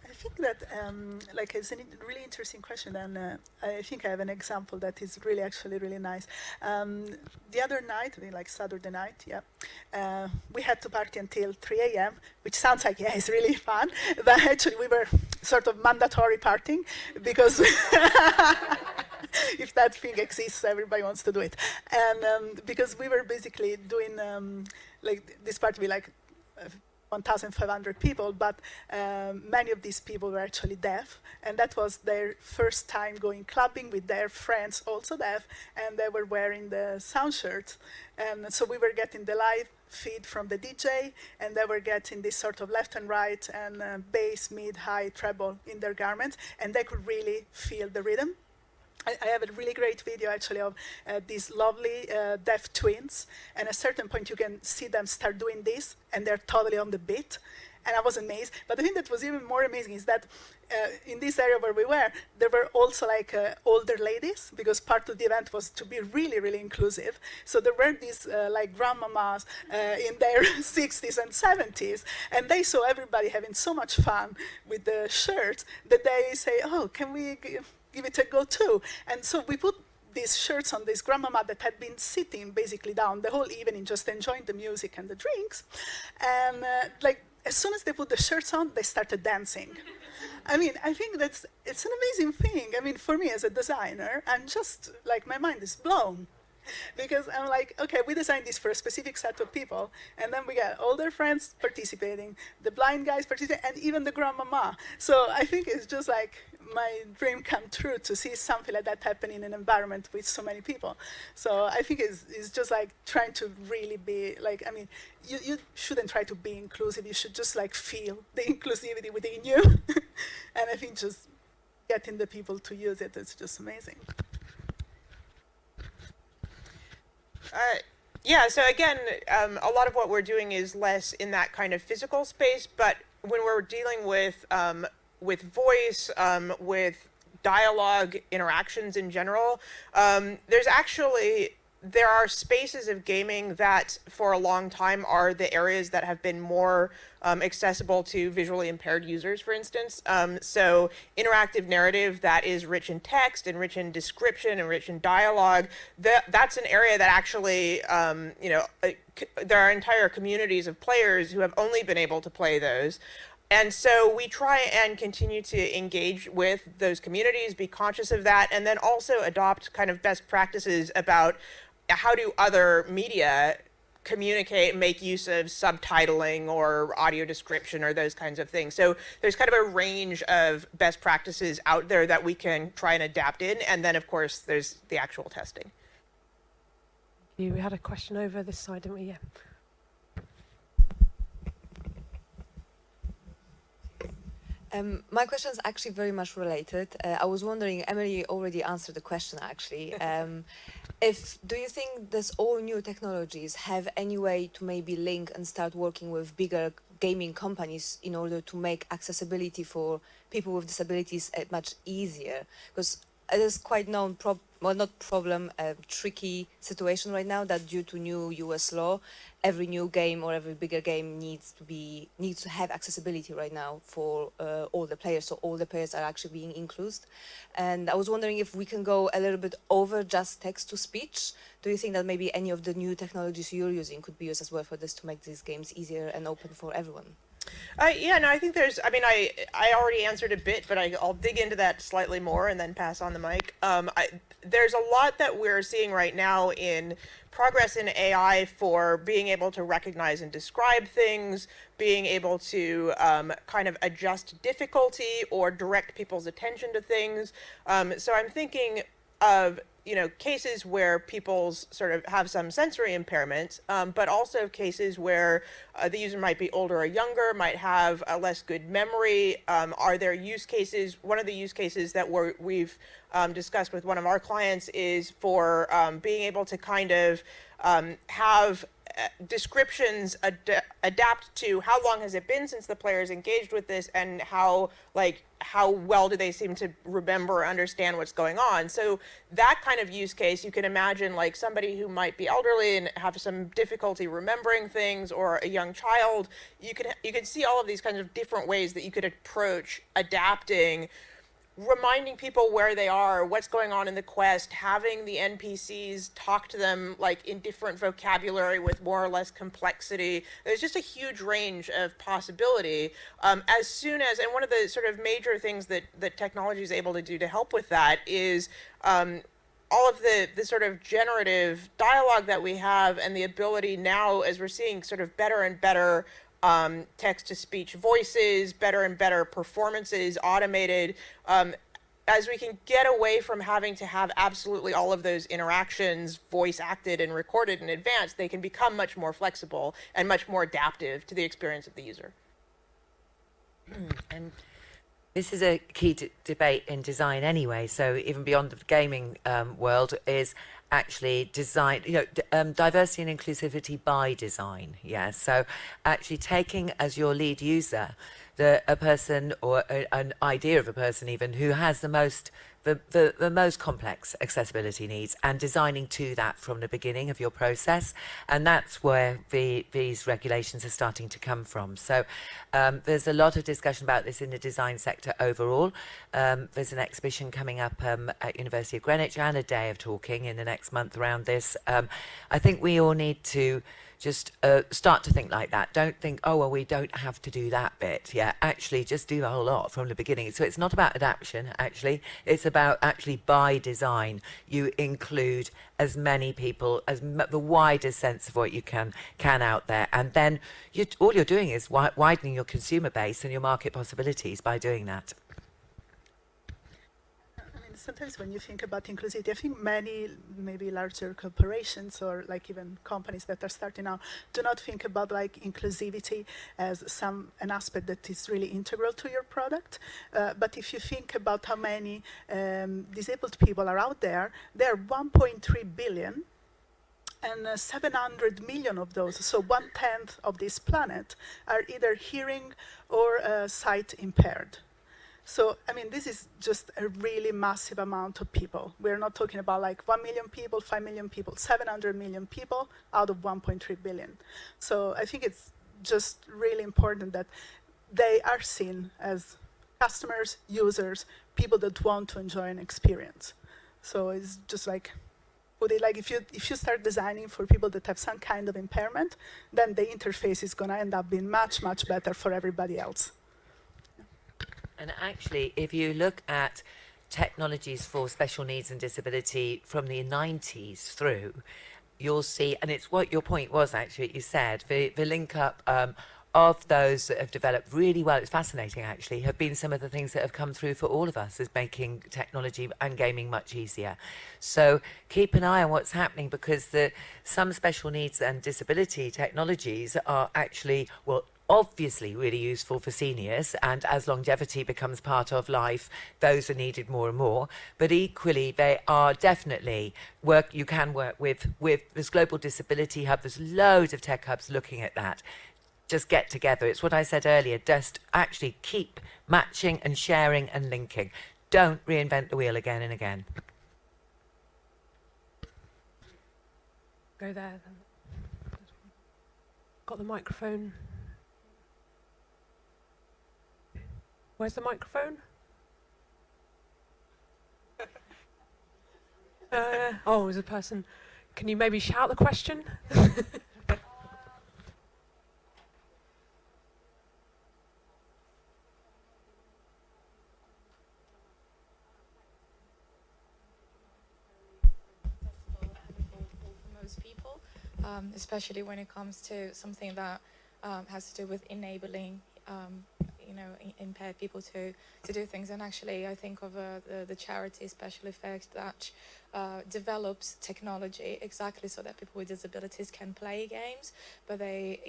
[SPEAKER 6] I think that it's a really interesting question, and I think I have an example that is really nice. The other night, like Saturday night, we had to party until 3 a.m., which sounds like, it's really fun, but actually we were sort of mandatory partying because if that thing exists, everybody wants to do it. And because we were basically doing like this part with like 1,500 people, but many of these people were actually deaf, and that was their first time going clubbing with their friends, also deaf, and they were wearing the sound shirts. And so we were getting the live feed from the DJ, and they were getting this sort of left and right and bass, mid, high, treble in their garments, and they could really feel the rhythm. I have a really great video actually of these lovely deaf twins, and at a certain point you can see them start doing this, and they're totally on the beat, and I was amazed. But the thing that was even more amazing is that in this area where we were, there were also like older ladies, because part of the event was to be really, really inclusive. So there were these like grandmamas in their 60s and 70s, and they saw everybody having so much fun with the shirts that they say, oh, can we give it a go too? And so we put these shirts on this grandmama that had been sitting basically down the whole evening, just enjoying the music and the drinks. And like as soon as they put the shirts on, they started dancing. I mean, I think it's an amazing thing. I mean, for me as a designer, I'm just like, my mind is blown. Because I'm like, okay, we designed this for a specific set of people, and then we got all their friends participating, the blind guys participating, and even the grandmama. So I think it's just like my dream come true to see something like that happen in an environment with so many people. So I think it's just like trying to really be like, I mean, you shouldn't try to be inclusive, you should just like feel the inclusivity within you. And I think just getting the people to use it is just amazing.
[SPEAKER 3] Yeah, so again, a lot of what we're doing is less in that kind of physical space, but when we're dealing with voice, with dialogue, interactions in general, there are spaces of gaming that for a long time are the areas that have been more accessible to visually impaired users, for instance. So interactive narrative that is rich in text and rich in description and rich in dialogue, that's an area that actually, there are entire communities of players who have only been able to play those. And so we try and continue to engage with those communities, be conscious of that, and then also adopt kind of best practices about how do other media communicate, make use of subtitling or audio description or those kinds of things. So there's kind of a range of best practices out there that we can try and adapt in. And then, of course, there's the actual testing.
[SPEAKER 4] We had a question over this side, didn't we? Yeah.
[SPEAKER 10] My question is actually very much related. I was wondering, Emily already answered the question actually. Do you think this all new technologies have any way to maybe link and start working with bigger gaming companies in order to make accessibility for people with disabilities much easier? Because it is quite known, tricky situation right now that due to new US law, every new game or every bigger game needs to have accessibility right now for all the players, so all the players are actually being included. And I was wondering if we can go a little bit over just text to speech. Do you think that maybe any of the new technologies you're using could be used as well for this to make these games easier and open for everyone?
[SPEAKER 3] Yeah, no, I think I already answered a bit, but I'll dig into that slightly more and then pass on the mic. There's a lot that we're seeing right now in progress in AI for being able to recognize and describe things, being able to kind of adjust difficulty or direct people's attention to things. So I'm thinking of cases where people sort of have some sensory impairment, but also cases where the user might be older or younger, might have a less good memory. Are there use cases? One of the use cases that we've discussed with one of our clients is for being able to kind of have descriptions adapt to how long has it been since the players engaged with this, and how well do they seem to remember or understand what's going on. So that kind of use case, you can imagine like somebody who might be elderly and have some difficulty remembering things, or a young child. You could see all of these kinds of different ways that you could approach adapting reminding people where they are, what's going on in the quest, having the NPCs talk to them like in different vocabulary with more or less complexity. There's just a huge range of possibility. As soon as, and one of the sort of major things that technology is able to do to help with that is all of the sort of generative dialogue that we have, and the ability now, as we're seeing sort of better and better text-to-speech voices, better and better performances, automated, as we can get away from having to have absolutely all of those interactions voice-acted and recorded in advance, they can become much more flexible and much more adaptive to the experience of the user.
[SPEAKER 5] And this is a key debate in design anyway, so even beyond the gaming world is actually design, diversity and inclusivity by design. Yeah, so actually taking as your lead user a person or an idea of a person even who has the most complex accessibility needs, and designing to that from the beginning of your process. And that's where these regulations are starting to come from. So there's a lot of discussion about this in the design sector overall. There's an exhibition coming up at University of Greenwich and a day of talking in the next month around this. I think we all need to just start to think like that. Don't think, oh, well, we don't have to do that bit. Yeah, actually, just do the whole lot from the beginning. So it's not about adaptation, actually. It's about actually by design, you include as many people, the widest sense of what you can out there. And then all you're doing is widening your consumer base and your market possibilities by doing that.
[SPEAKER 6] Sometimes when you think about inclusivity, I think many maybe larger corporations or like even companies that are starting out do not think about like inclusivity as an aspect that is really integral to your product. But if you think about how many disabled people are out there, there are 1.3 billion. And 700 million of those, so 1/10 of this planet, are either hearing or sight impaired. So, I mean, this is just a really massive amount of people. We're not talking about like 1 million people, 5 million people, 700 million people out of 1.3 billion. So I think it's just really important that they are seen as customers, users, people that want to enjoy an experience. So it's just like, if you start designing for people that have some kind of impairment, then the interface is going to end up being much, much better for everybody else.
[SPEAKER 5] And actually, if you look at technologies for special needs and disability from the 90s through, you'll see, and it's what your point was actually, you said, the link up of those that have developed really well, it's fascinating actually, have been some of the things that have come through for all of us as making technology and gaming much easier. So keep an eye on what's happening, because some special needs and disability technologies are actually, well, obviously really useful for seniors, and as longevity becomes part of life, those are needed more and more. But equally, they are definitely you can work with this Global Disability Hub. There's loads of tech hubs looking at that. Just get together. It's what I said earlier, just actually keep matching and sharing and linking. Don't reinvent the wheel again and again.
[SPEAKER 4] Go there then. Got the microphone. Where's the microphone? Oh, there's a person. Can you maybe shout the question?
[SPEAKER 11] Most people, especially when it comes to something that has to do with enabling impaired people to do things. And actually, I think of the charity Special Effects that develops technology exactly so that people with disabilities can play games, but they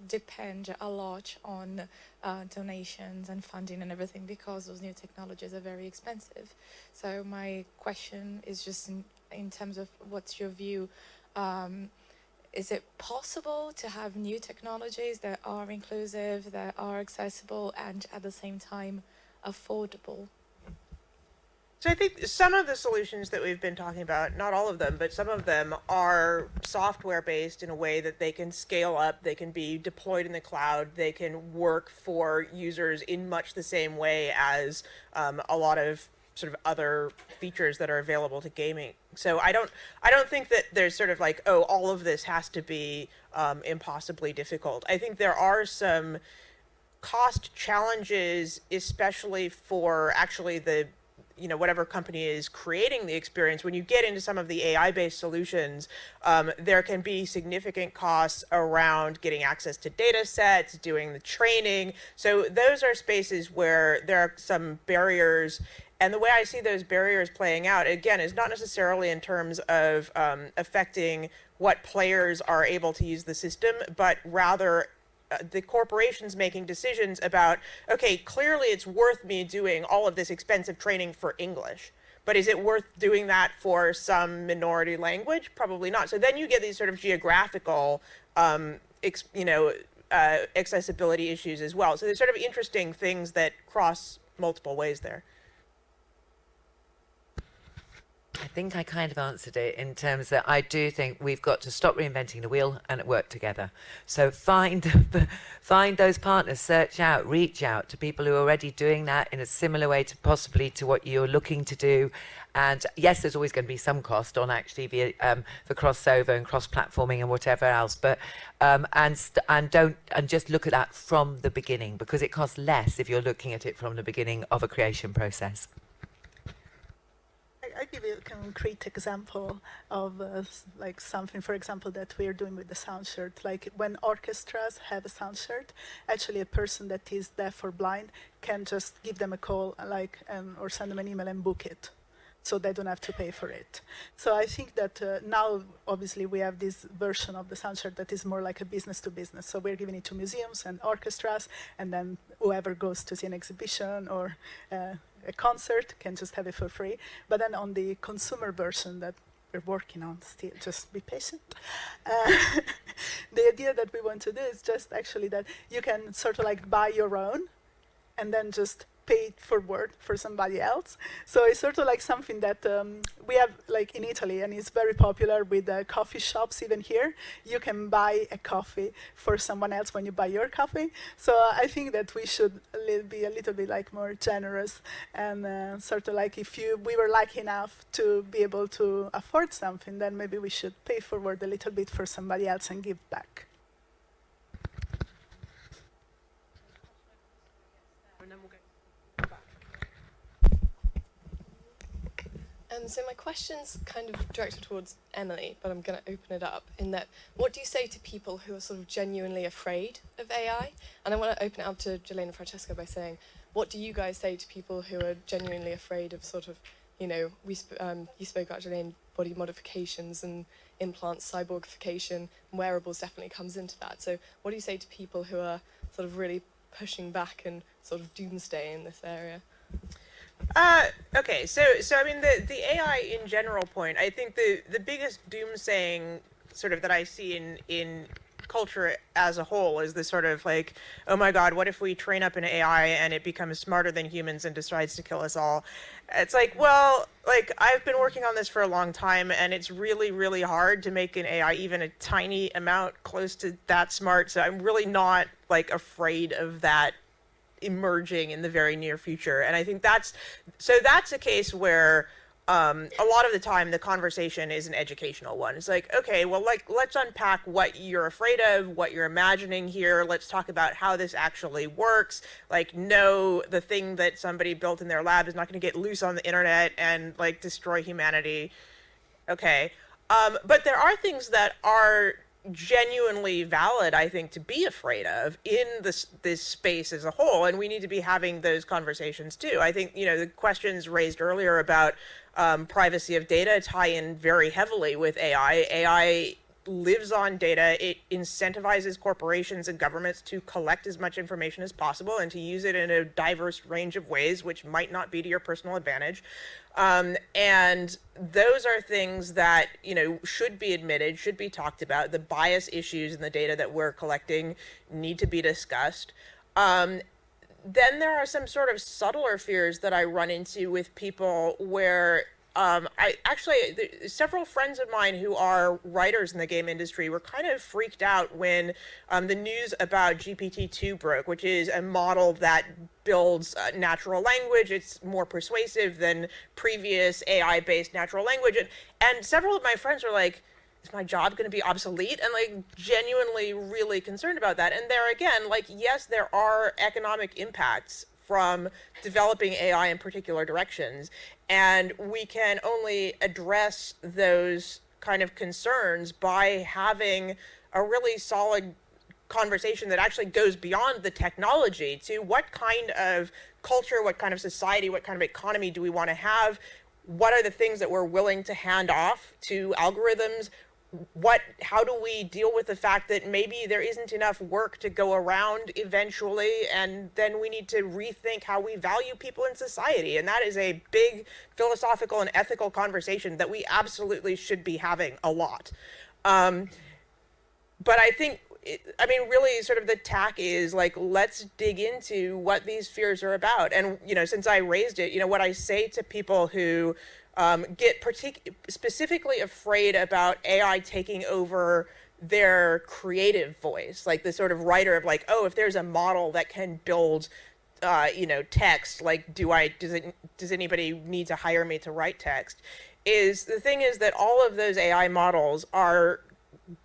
[SPEAKER 11] depend a lot on donations and funding and everything, because those new technologies are very expensive. So my question is just in terms of what's your view, is it possible to have new technologies that are inclusive, that are accessible, and at the same time affordable?
[SPEAKER 3] So I think some of the solutions that we've been talking about, not all of them, but some of them are software based in a way that they can scale up, they can be deployed in the cloud, they can work for users in much the same way as a lot of sort of other features that are available to gaming. So I don't think that there's sort of like, oh, all of this has to be impossibly difficult. I think there are some cost challenges, especially for actually the whatever company is creating the experience. When you get into some of the AI-based solutions, there can be significant costs around getting access to data sets, doing the training. So those are spaces where there are some barriers. And the way I see those barriers playing out, again, is not necessarily in terms of affecting what players are able to use the system, but rather the corporations making decisions about, okay, clearly it's worth me doing all of this expensive training for English, but is it worth doing that for some minority language? Probably not. So then you get these sort of geographical, accessibility issues as well. So there's sort of interesting things that cross multiple ways there.
[SPEAKER 5] I think I kind of answered it in terms that I do think we've got to stop reinventing the wheel and work together. So find those partners, search out, reach out to people who are already doing that in a similar way to possibly to what you're looking to do. And yes, there's always going to be some cost on actually for crossover and cross-platforming and whatever else. But and just look at that from the beginning, because it costs less if you're looking at it from the beginning of a creation process.
[SPEAKER 6] I give you a concrete example of like something, for example, that we are doing with the sound shirt. Like when orchestras have a sound shirt, actually a person that is deaf or blind can just give them a call, or send them an email and book it, so they don't have to pay for it. So I think that now, obviously, we have this version of the sound shirt that is more like a business to business. So we're giving it to museums and orchestras, and then whoever goes to see an exhibition or a concert can just have it for free. But then on the consumer version that we're working on still, just be patient. The idea that we want to do is just actually that you can sort of like buy your own and then just pay it forward for somebody else. So it's sort of like something that we have like in Italy, and it's very popular with coffee shops even here. You can buy a coffee for someone else when you buy your coffee. So I think that we should be a little bit like more generous, and sort of like if we were lucky enough to be able to afford something, then maybe we should pay forward a little bit for somebody else and give back.
[SPEAKER 12] So my question's kind of directed towards Emily, but I'm going to open it up in that, what do you say to people who are sort of genuinely afraid of AI? And I want to open it up to Ghislaine and Francesca by saying, what do you guys say to people who are genuinely afraid of sort of, you spoke about, Ghislaine, body modifications and implants, cyborgification, wearables definitely comes into that. So what do you say to people who are sort of really pushing back and sort of doomsday in this area?
[SPEAKER 3] Okay, so I mean the AI in general point, I think the biggest doomsaying sort of that I see in culture as a whole is this sort of like, oh my god, what if we train up an AI and it becomes smarter than humans and decides to kill us all? It's like, well, like I've been working on this for a long time, and it's really, really hard to make an AI even a tiny amount close to that smart, so I'm really not like afraid of that emerging in the very near future. And I think that's a case where a lot of the time the conversation is an educational one. It's like, okay, well, like let's unpack what you're afraid of, what you're imagining here. Let's talk about how this actually works. Like, no, the thing that somebody built in their lab is not going to get loose on the internet and like destroy humanity. Okay, but there are things that are genuinely valid, I think, to be afraid of in this space as a whole, and we need to be having those conversations too. I think the questions raised earlier about privacy of data tie in very heavily with AI. AI lives on data. It incentivizes corporations and governments to collect as much information as possible and to use it in a diverse range of ways, which might not be to your personal advantage. And those are things that, should be admitted, should be talked about. The bias issues in the data that we're collecting need to be discussed. then there are some sort of subtler fears that I run into with people where several friends of mine who are writers in the game industry were kind of freaked out when the news about GPT-2 broke, which is a model that builds natural language. It's more persuasive than previous AI-based natural language. And several of my friends were like, is my job going to be obsolete? And like genuinely really concerned about that. And there again, like, yes, there are economic impacts from developing AI in particular directions. And we can only address those kind of concerns by having a really solid conversation that actually goes beyond the technology to what kind of culture, what kind of society, what kind of economy do we want to have? What are the things that we're willing to hand off to algorithms? How do we deal with the fact that maybe there isn't enough work to go around eventually, and then we need to rethink how we value people in society? And that is a big philosophical and ethical conversation that we absolutely should be having a lot. But I think, really sort of the tack is like, let's dig into what these fears are about. And, since I raised it, what I say to people who get specifically afraid about AI taking over their creative voice, like the sort of writer of like, oh, if there's a model that can build, text, like, does anybody need to hire me to write text? The thing is that all of those AI models are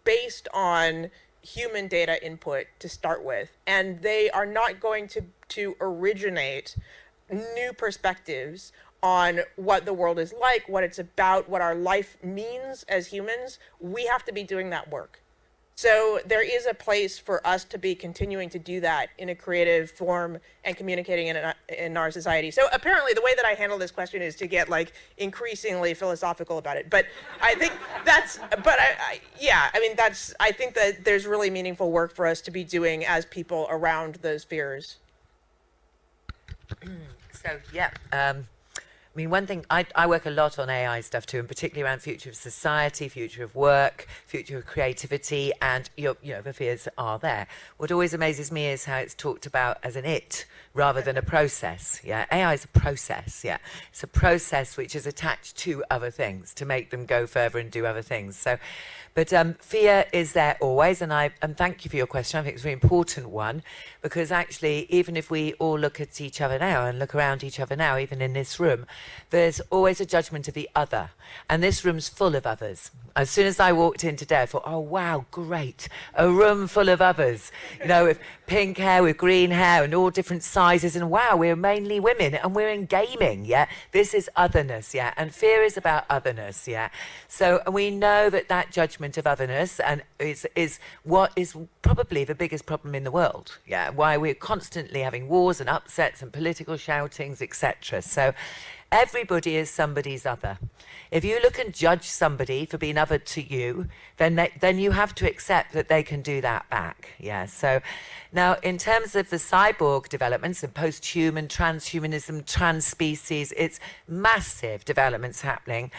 [SPEAKER 3] based on human data input to start with, and they are not going to originate new perspectives on what the world is like, what it's about, what our life means as humans. We have to be doing that work. So there is a place for us to be continuing to do that in a creative form and communicating in our society. So apparently the way that I handle this question is to get like increasingly philosophical about it. But I think I think that there's really meaningful work for us to be doing as people around those fears.
[SPEAKER 5] So, yeah. One thing, I work a lot on AI stuff too, and particularly around future of society, future of work, future of creativity, and the fears are there. What always amazes me is how it's talked about as an it rather than a process. Yeah, AI is a process. Yeah, it's a process which is attached to other things to make them go further and do other things. So, but fear is there always, and thank you for your question. I think it's a very important one, because actually, even if we all look at each other now and look around each other now, even in this room, there's always a judgment of the other, and this room's full of others. As soon as I walked in today, I thought, oh wow, great, a room full of others, with pink hair, with green hair, and all different sizes, and wow, we're mainly women, and we're in gaming, yeah? This is otherness, yeah? And fear is about otherness, yeah? So, and we know that judgment of otherness and is what is probably the biggest problem in the world, yeah? Why we're constantly having wars and upsets and political shoutings, etc. So everybody is somebody's other. If you look and judge somebody for being other to you, then you have to accept that they can do that back. Yeah. So now, in terms of the cyborg developments and post-human, transhumanism, trans species, it's massive developments happening.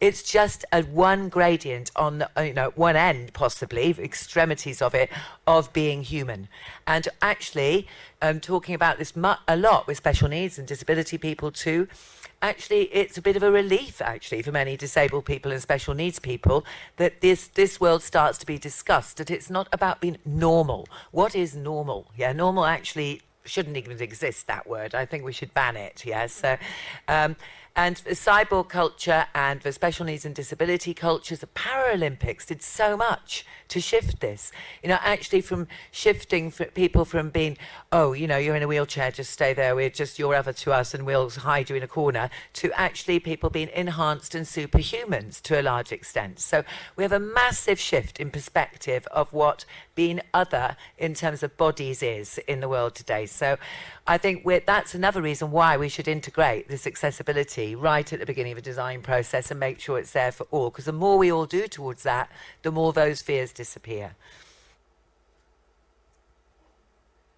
[SPEAKER 5] It's just a one gradient on the, one end, possibly extremities of it, of being human. And actually, talking about this a lot with special needs and disability people too. Actually, it's a bit of a relief, actually, for many disabled people and special needs people that this world starts to be discussed, that it's not about being normal. What is normal? Yeah, normal actually shouldn't even exist, that word. I think we should ban it, yeah? So, and the cyborg culture and the special needs and disability cultures, the Paralympics did so much to shift this. Actually from shifting people from being, oh, you're in a wheelchair, just stay there, you're other to us and we'll hide you in a corner, to actually people being enhanced and superhumans to a large extent. So we have a massive shift in perspective of what being other in terms of bodies is in the world today. So I think that's another reason why we should integrate this accessibility right at the beginning of the design process and make sure it's there for all, because the more we all do towards that, the more those fears disappear.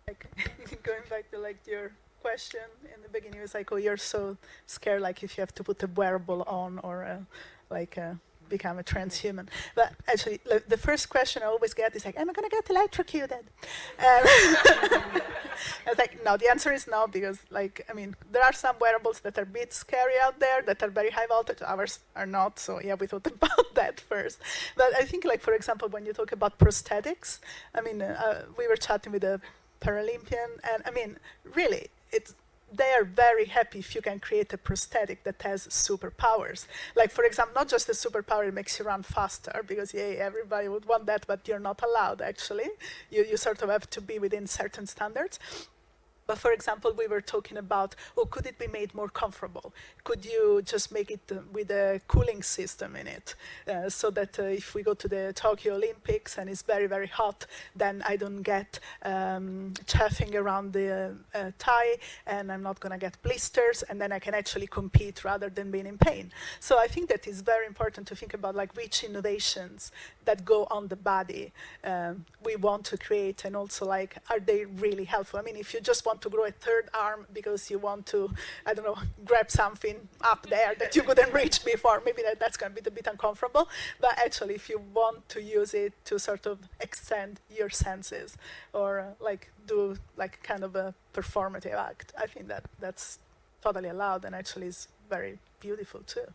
[SPEAKER 6] Going back to your question in the beginning, it was like, oh, you're so scared, like if you have to put a wearable on or become a transhuman. But actually, the first question I always get is like, am I going to get electrocuted? I was like, no, the answer is no, because like, I mean, there are some wearables that are a bit scary out there that are very high voltage, ours are not, so yeah, we thought about that first. But I think like, for example, when you talk about prosthetics, I mean, we were chatting with a Paralympian, and I mean, really, they are very happy if you can create a prosthetic that has superpowers. Like, for example, not just a superpower that makes you run faster, because yay, everybody would want that, but you're not allowed, actually. You sort of have to be within certain standards. But for example, we were talking about, oh, could it be made more comfortable? Could you just make it with a cooling system in it? So that if we go to the Tokyo Olympics and it's very, very hot, then I don't get chafing around the thigh, and I'm not going to get blisters, and then I can actually compete rather than being in pain. So I think that it's very important to think about like which innovations that go on the body we want to create, and also like, are they really helpful? I mean, if you just want to grow a third arm because you want to, I don't know, grab something up there that you couldn't reach before, maybe that's going to be a bit uncomfortable. But actually, if you want to use it to sort of extend your senses, or like do like kind of a performative act, I think that's totally allowed, and actually is very beautiful too.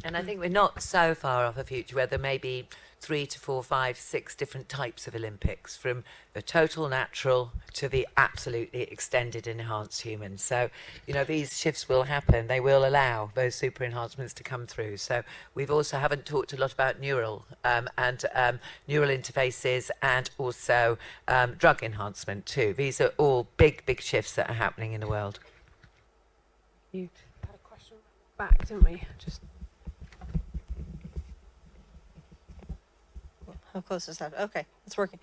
[SPEAKER 5] And I think we're not so far off a future where there may be 3 to 4, 5, 6 different types of Olympics, from the total natural to the absolutely extended enhanced human. So, you know, these shifts will happen. They will allow those super enhancements to come through. So we've also haven't talked a lot about neural neural interfaces, and also drug enhancement too. These are all big, big shifts that are happening in the world.
[SPEAKER 4] You had a question back, didn't we? Just.
[SPEAKER 13] How close is that? Okay, it's working.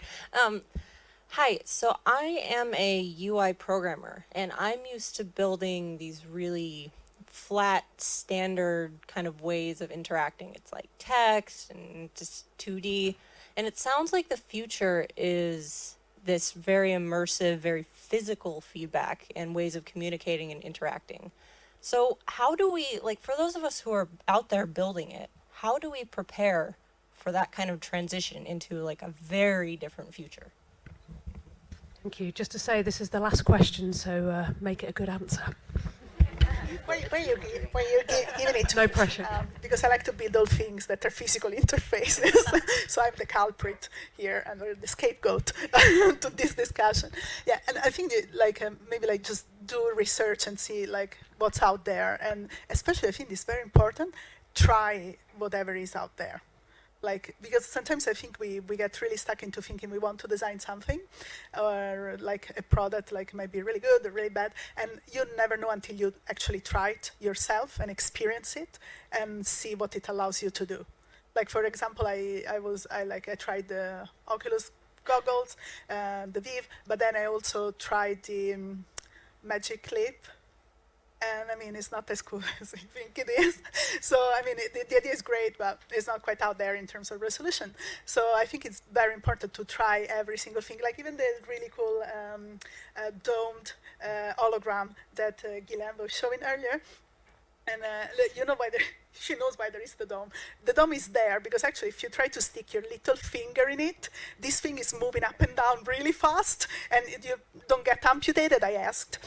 [SPEAKER 13] Hi, so I am a UI programmer, and I'm used to building these really flat, standard kind of ways of interacting. It's like text and just 2D. And it sounds like the future is this very immersive, very physical feedback and ways of communicating and interacting. So how do we, like, for those of us who are out there building it, how do we prepare for that kind of transition into like a very different future?
[SPEAKER 4] Thank you. Just to say, this is the last question, so make it a good answer.
[SPEAKER 6] Why you giving it to
[SPEAKER 4] No
[SPEAKER 6] me?
[SPEAKER 4] pressure.
[SPEAKER 6] Because I like to build all things that are physical interfaces. So I'm the culprit here and the scapegoat to this discussion. Yeah, and I think that, like maybe like just do research and see like what's out there, and especially I think it's very important. Try whatever is out there. Like, because sometimes I think we get really stuck into thinking we want to design something, or like a product like might be really good or really bad, and you never know until you actually try it yourself and experience it and see what it allows you to do. Like, for example, I tried the Oculus goggles, the Vive, but then I also tried the Magic Leap. And I mean, it's not as cool as I think it is. So I mean, the idea is great, but it's not quite out there in terms of resolution. So I think it's very important to try every single thing, like even the really cool domed hologram that Ghislaine was showing earlier. And you know why she knows why there is the dome. The dome is there because actually if you try to stick your little finger in it, this thing is moving up and down really fast, and you don't get amputated, I asked.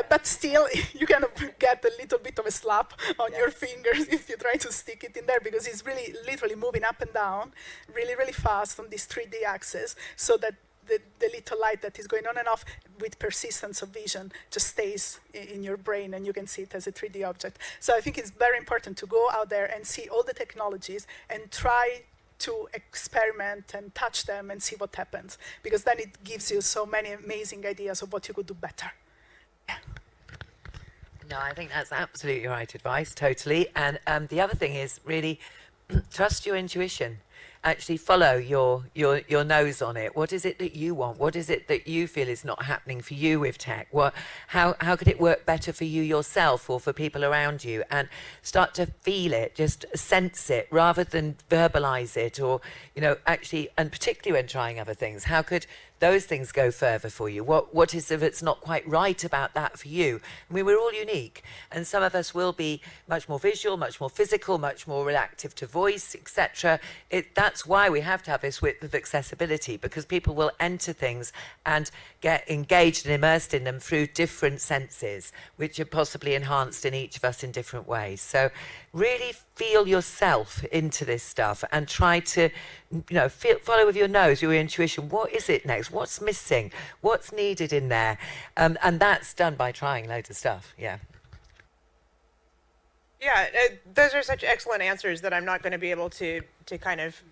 [SPEAKER 6] But still, you kind of get a little bit of a slap on your fingers if you try to stick it in there, because it's really literally moving up and down really, really fast on this 3D axis, so that the little light that is going on and off with persistence of vision just stays in your brain, and you can see it as a 3D object. So I think it's very important to go out there and see all the technologies and try to experiment and touch them and see what happens, because then it gives you so many amazing ideas of what you could do better. Yeah.
[SPEAKER 5] No, I think that's absolutely right advice, totally. And the other thing is really trust your intuition. actually follow your nose on it. What is it that you want? What is it that you feel is not happening for you with tech? How could it work better for you yourself or for people around you? And start to feel it, just sense it rather than verbalize it, or, you know, actually, and particularly when trying other things, how could those things go further for you? What is if it's not quite right about that for you? I mean, we're all unique, and some of us will be much more visual, much more physical, much more reactive to voice, etc. That's why we have to have this width of accessibility, because people will enter things and get engaged and immersed in them through different senses, which are possibly enhanced in each of us in different ways. So really feel yourself into this stuff and try to, you know, follow with your nose, your intuition. What is it next? What's missing? What's needed in there? And that's done by trying loads of stuff. Yeah.
[SPEAKER 3] Yeah, those are such excellent answers that I'm not going to be able to kind of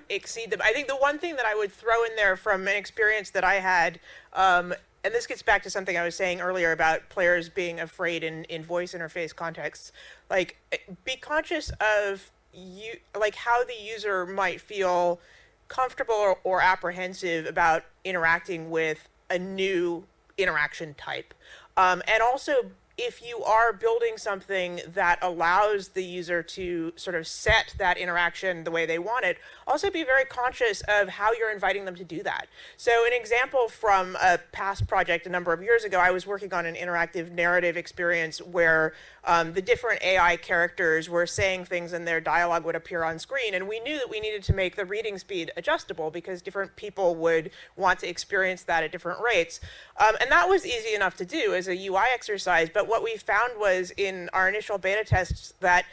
[SPEAKER 3] exceed them. I think the one thing that I would throw in there from an experience that I had, and this gets back to something I was saying earlier about players being afraid in voice interface contexts, like, be conscious of how the user might feel comfortable or apprehensive about interacting with a new interaction type. And also, if you are building something that allows the user to sort of set that interaction the way they want it, also be very conscious of how you're inviting them to do that. So an example from a past project a number of years ago, I was working on an interactive narrative experience where the different AI characters were saying things and their dialogue would appear on screen, and we knew that we needed to make the reading speed adjustable because different people would want to experience that at different rates. And that was easy enough to do as a UI exercise, but what we found was in our initial beta tests that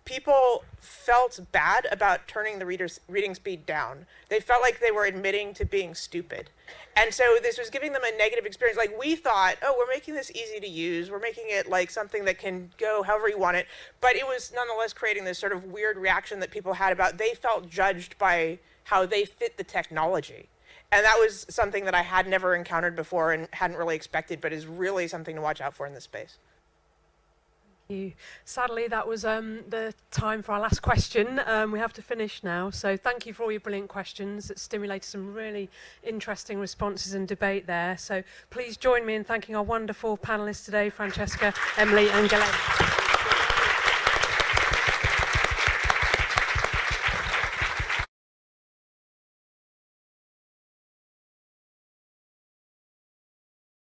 [SPEAKER 3] people felt bad about turning the reading speed down. They felt like they were admitting to being stupid. And so this was giving them a negative experience. Like, we thought, oh, we're making this easy to use. We're making it like something that can go however you want it. But it was nonetheless creating this sort of weird reaction that people had about they felt judged by how they fit the technology. And that was something that I had never encountered before and hadn't really expected, but is really something to watch out for in this space.
[SPEAKER 4] You. Sadly, that was the time for our last question. We have to finish now. So thank you for all your brilliant questions. It stimulated some really interesting responses and debate there. So please join me in thanking our wonderful panellists today, Francesca, Emily and Ghislaine.